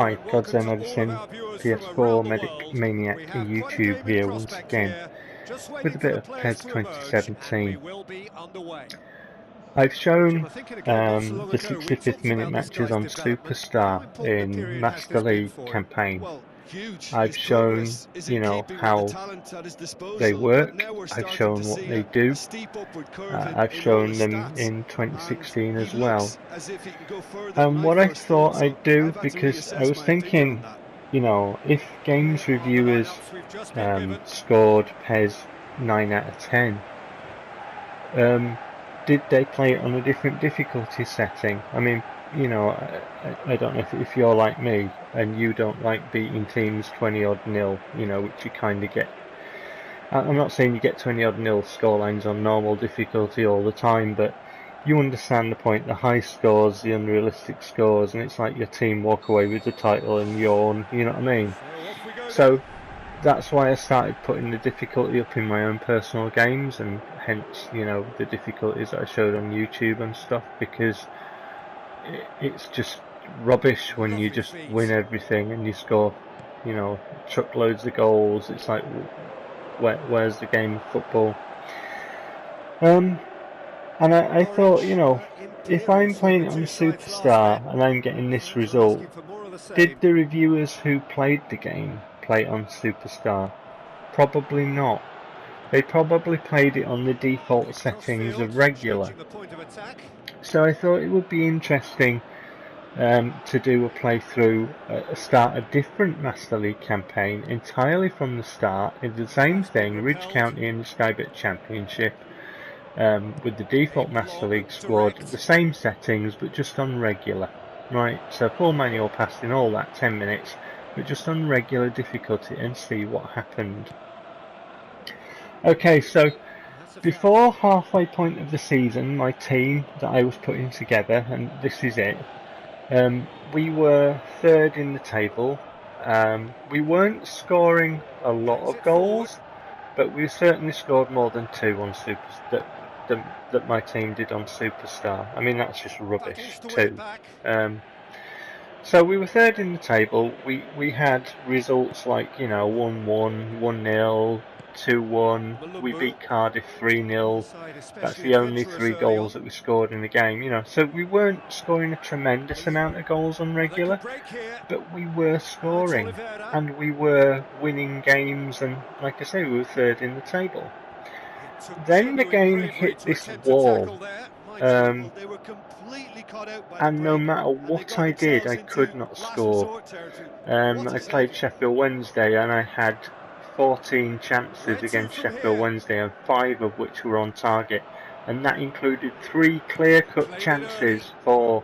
Hi, Godsend Medicine, PS4 Medic Maniac YouTube here once again with a bit of PES 2017. I've shown the 65th minute matches on Superstar in Master League campaign. I've shown, how they work. I've shown what they do. I've shown them in 2016 as well. And what I thought I'd do, because I was thinking, if games reviewers scored PES 9 out of 10, did they play it on a different difficulty setting? I mean, I don't know if you're like me and you don't like beating teams 20-odd nil, which you kind of get. I'm not saying you get 20-odd nil scorelines on normal difficulty all the time, but you understand the point, the high scores, the unrealistic scores, and it's like your team walk away with the title and yawn, you know what I mean? So that's why I started putting the difficulty up in my own personal games, and hence, the difficulties that I showed on YouTube and stuff, because it's just rubbish when you just win everything and you score, truckloads of goals. It's like, where's the game of football? And I thought, if I'm playing it on Superstar and I'm getting this result, did the reviewers who played the game play it on Superstar? Probably not. They probably played it on the default settings of regular. So I thought it would be interesting to do a playthrough, start a different Master League campaign entirely from the start, in the same thing, Ridge County and the Skybet Championship, with the default Master League squad, the same settings but just on regular, right? So full manual passing, all that, 10 minutes, but just on regular difficulty, and see what happened. Okay, so before halfway point of the season, my team that I was putting together, and this is it, we were third in the table. We weren't scoring a lot of goals, but we certainly scored more than 2 on that my team did on Superstar. I mean, that's just rubbish, 2. So we were third in the table. We had results like, 1-1, 1-0, 2-1. We beat Cardiff 3-0. That's the only 3 goals that we scored in the game, So we weren't scoring a tremendous amount of goals on regular, but we were scoring and we were winning games, and like I say, we were third in the table. Then the game hit this wall, and no matter what I did, I could not score. I played Sheffield Wednesday and I had 14 chances against Sheffield Wednesday, and 5 of which were on target, and that included 3 clear-cut chances for,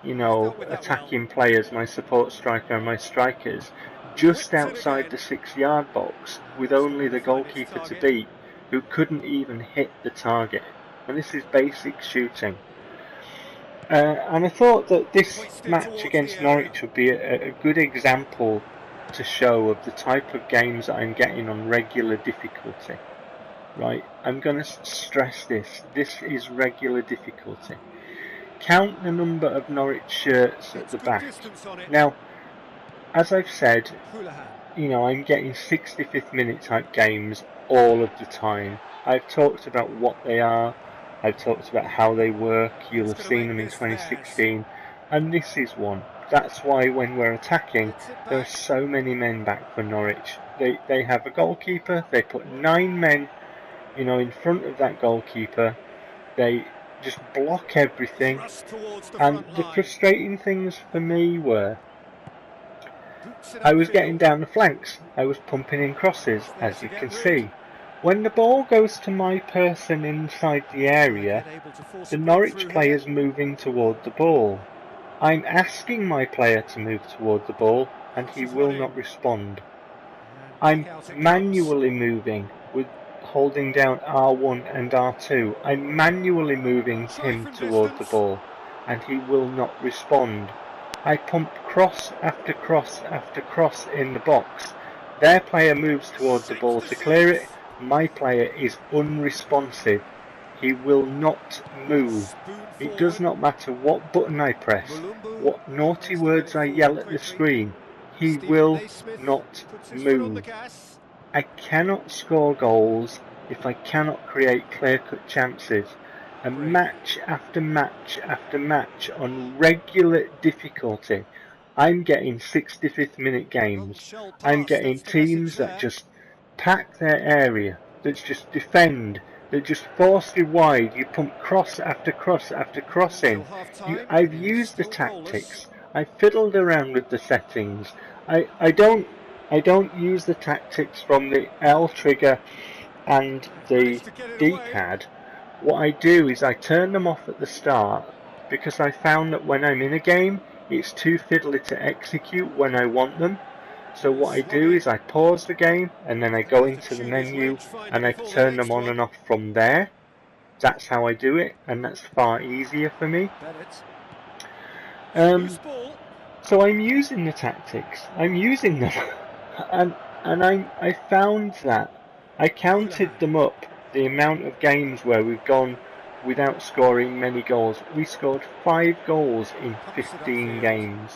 attacking players, my support striker and my strikers, just outside the 6-yard box, with only the goalkeeper to beat, who couldn't even hit the target. And this is basic shooting. And I thought that this match against Norwich would be a good example to show of the type of games that I'm getting on regular difficulty. Right, I'm going to stress this. This is regular difficulty. Count the number of Norwich shirts at the back. Now, as I've said, I'm getting 65th minute type games all of the time. I've talked about what they are. I've talked about how they work. You'll have seen them in 2016. And this is one. That's why when we're attacking, there are so many men back for Norwich. They have a goalkeeper. They put 9 men, in front of that goalkeeper. They just block everything. And the frustrating things for me were, I was getting down the flanks. I was pumping in crosses, as you can see. When the ball goes to my person inside the area, the Norwich player's moving toward the ball. I'm asking my player to move toward the ball, and he will not respond. I'm manually moving with holding down R1 and R2. I'm manually moving him toward the ball, and he will not respond. I pump cross after cross after cross in the box. Their player moves towards the ball to clear it. My player is unresponsive. He will not move. It does not matter what button I press, what naughty words I yell at the screen. He will not move. I cannot score goals if I cannot create clear-cut chances. And match after match after match on regular difficulty, I'm getting 65th minute games. I'm getting teams that just pack their area, that just defend, that just force you wide. You pump cross after cross after cross in. I've used the tactics. I've fiddled around with the settings. I don't use the tactics from the L trigger and the D-pad. What I do is I turn them off at the start because I found that when I'm in a game, it's too fiddly to execute when I want them. So what I do is I pause the game and then I go into the menu and I turn them on and off from there. That's how I do it, and that's far easier for me. So I'm using the tactics. I'm using them, and I found that I counted them up. The amount of games where we've gone without scoring many goals. We scored 5 goals in 15 games.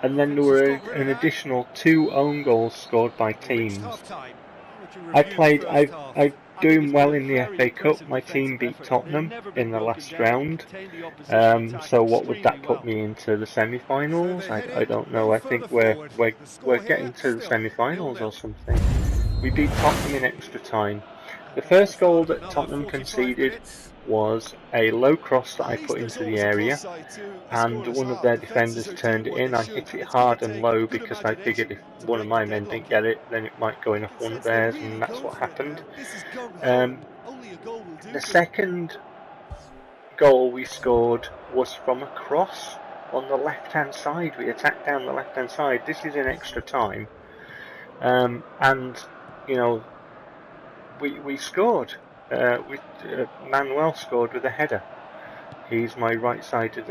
And then there were an additional 2 own goals scored by teams. I'm doing well in the FA Cup. My team beat Tottenham in the last round. So what would that put me into the semi-finals? I don't know. I think we're getting to the semi-finals or something. We beat Tottenham in extra time. The first goal that Tottenham conceded was a low cross that I put into the area, and one of their defenders turned it in. I hit it hard and low because I figured if one of my men didn't get it, then it might go in off one of theirs, and that's what happened. The second goal we scored was from a cross on the left-hand side. We attacked down the left-hand side. This is in extra time, and you know, we scored. Manuel scored with a header. He's my right-sided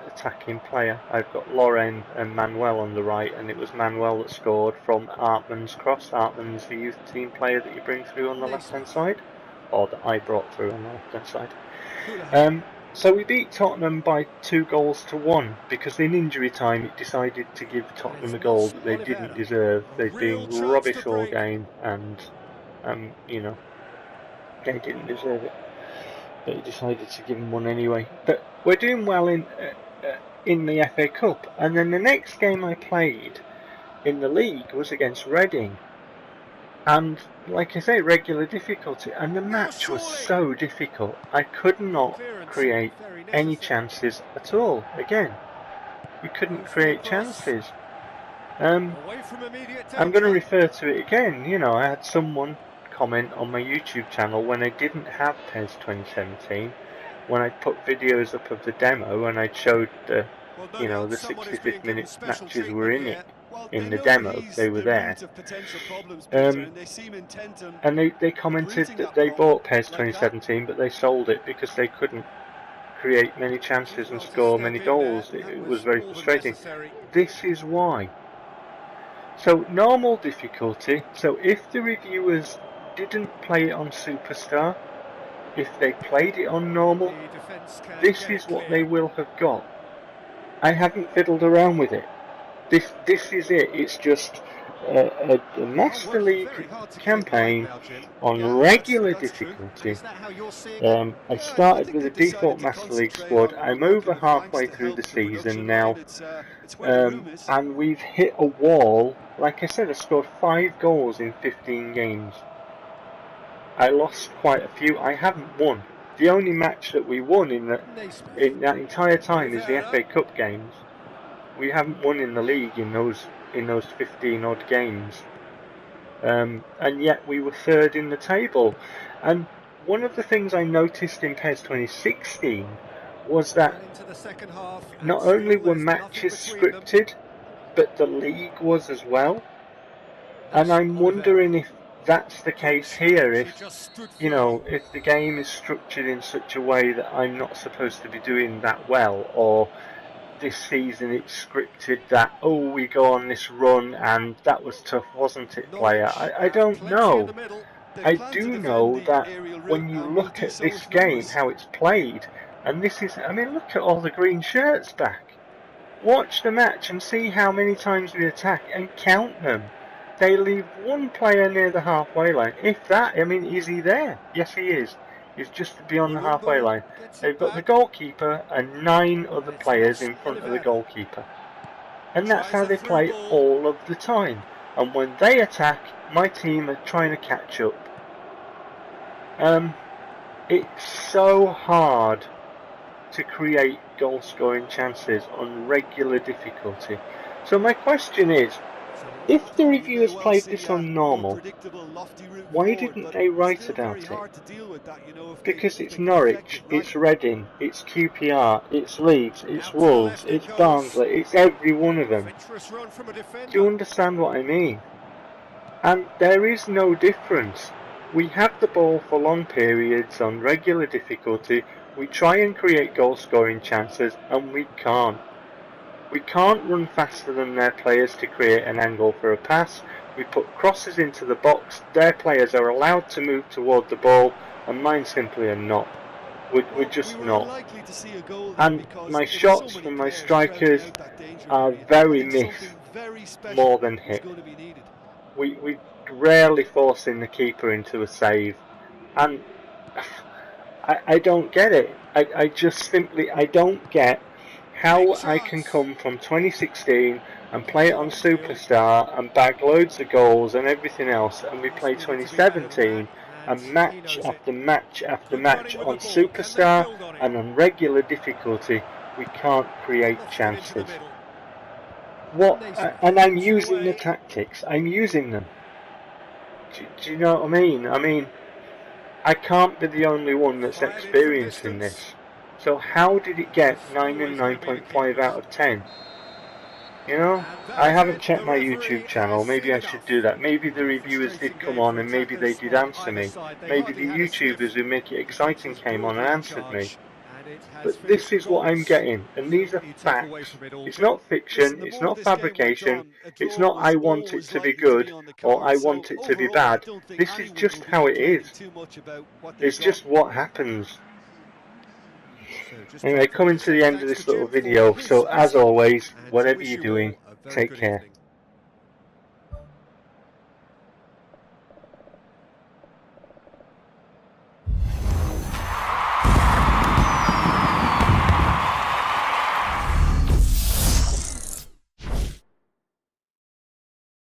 attacking player. I've got Loren and Manuel on the right, and it was Manuel that scored from Artman's cross. Artman's the youth team player that you bring through on the left-hand side, or that I brought through on the left-hand side. So we beat Tottenham by 2-1 because in injury time it decided to give Tottenham a goal that they didn't deserve. They'd been rubbish all game, and you know, they didn't deserve it, but he decided to give them one anyway. But we're doing well in the FA Cup, and then the next game I played in the league was against Reading, and like I say, regular difficulty, and the match was so difficult. I could not create any chances at all. Again, we couldn't create chances. I'm going to refer to it again. You know, I had someone comment on my YouTube channel when I didn't have PES 2017, when I put videos up of the demo and I showed the 65th minute matches were in it, in the demo, they were there. And they commented that they bought PES 2017 but they sold it because they couldn't create many chances and score many goals. It was very frustrating. This is why. So normal difficulty. So if the reviewers didn't play it on Superstar, if they played it on normal, this is what they will have got. I haven't fiddled around with it. This is it. It's just a Master League campaign on regular difficulty. I started with a default Master League squad. I'm over halfway through the season now, and we've hit a wall. Like I said, I scored 5 goals in 15 games. I lost quite a few. I haven't won. The only match that we won in that entire time is the FA Cup games. We haven't won in the league in those 15 odd games, and yet we were third in the table. And one of the things I noticed in PES 2016 was that not only were matches scripted, but the league was as well. And I'm wondering if that's the case here, if the game is structured in such a way that I'm not supposed to be doing that well, or this season it's scripted that, oh, we go on this run and that was tough, wasn't it, player? I don't know. I do know that when you look at this game, how it's played, and this is, I mean, look at all the green shirts back. Watch the match and see how many times we attack and count them. They leave one player near the halfway line. If that, I mean, is he there? Yes, he is. He's just beyond the halfway line. They've got the goalkeeper and 9 other players in front of the goalkeeper. And that's how they play all of the time. And when they attack, my team are trying to catch up. It's so hard to create goal-scoring chances on regular difficulty. So my question is, if the reviewers played this on normal, why didn't they write about it? Because it's Norwich, it's Reading, it's QPR, it's Leeds, it's Wolves, it's Barnsley, it's every one of them. Do you understand what I mean? And there is no difference. We have the ball for long periods on regular difficulty. We try and create goal-scoring chances, and we can't. We can't run faster than their players to create an angle for a pass. We put crosses into the box. Their players are allowed to move toward the ball, and mine simply are not. We're just not. And my shots from my strikers are very miss, more than hit. We rarely forcing the keeper into a save, and I don't get it. I just simply, I don't get how I can come from 2016 and play it on Superstar and bag loads of goals and everything else, and we play 2017 and match after match after match on Superstar and on regular difficulty, we can't create chances. What? And I'm using the tactics. I'm using them. Do you know what I mean? I mean, I can't be the only one that's experiencing this. So how did it get 9 and 9.5 out of 10? You know, I haven't checked my YouTube channel. Maybe I should do that. Maybe the reviewers did come on and maybe they did answer me. Maybe the YouTubers who make it exciting came on and answered me. But this is what I'm getting, and these are facts. It's not fiction, it's not fabrication, it's not I want it to be good or I want it to be bad. This is just how it is. It's just what happens. Anyway, coming to the end of this little video, so as always, whatever you're doing, take care.